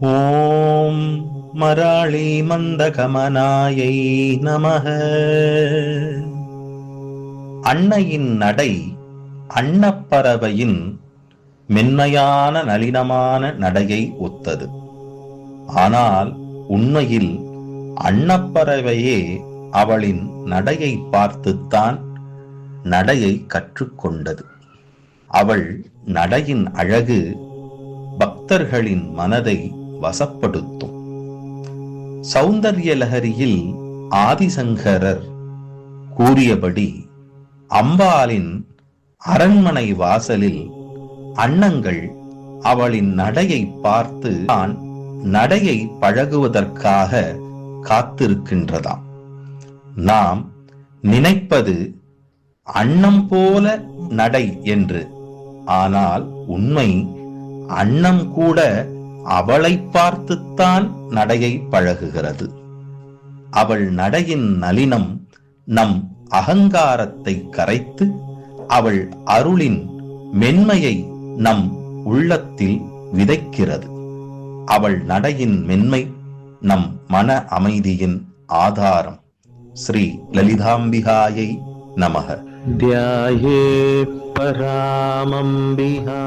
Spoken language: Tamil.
ஓம் மராளி மந்தகமனாயை நமக. அன்னையின் நடை அன்னப்பறவையின் மென்மையான நளினமான நடையை ஒத்தது. ஆனால் உண்மையில் அன்னப்பறவையே அவளின் நடையை பார்த்துத்தான் நடையை கற்றுக்கொண்டது. அவள் நடையின் அழகு பக்தர்களின் மனதை வசப்படுத்தும். சௌந்தர்ய லஹரியில் ஆதிசங்கரர் கூறியபடி அம்பாளின் அரண்மனை வாசலில் அன்னங்கள் அவளின் நடையை பார்த்து தான் நடையை பழகுவதற்காக காத்திருக்கின்றதாம். நாம் நினைப்பது அன்னம் போல நடை என்று. ஆனால் உண்மை அன்னம் கூட அவளை பார்த்துத்தான் நடையை பழகுகிறது. அவள் நடையின் நளினம் நம் அகங்காரத்தை கரைத்து அவள் அருளின் மென்மையை நம் உள்ளத்தில் விதைக்கிறது. அவள் நடையின் மென்மை நம் மன அமைதியின் ஆதாரம். ஸ்ரீ லலிதாம்பிகாயை நமக. த்யாயே பராமம்பிகா.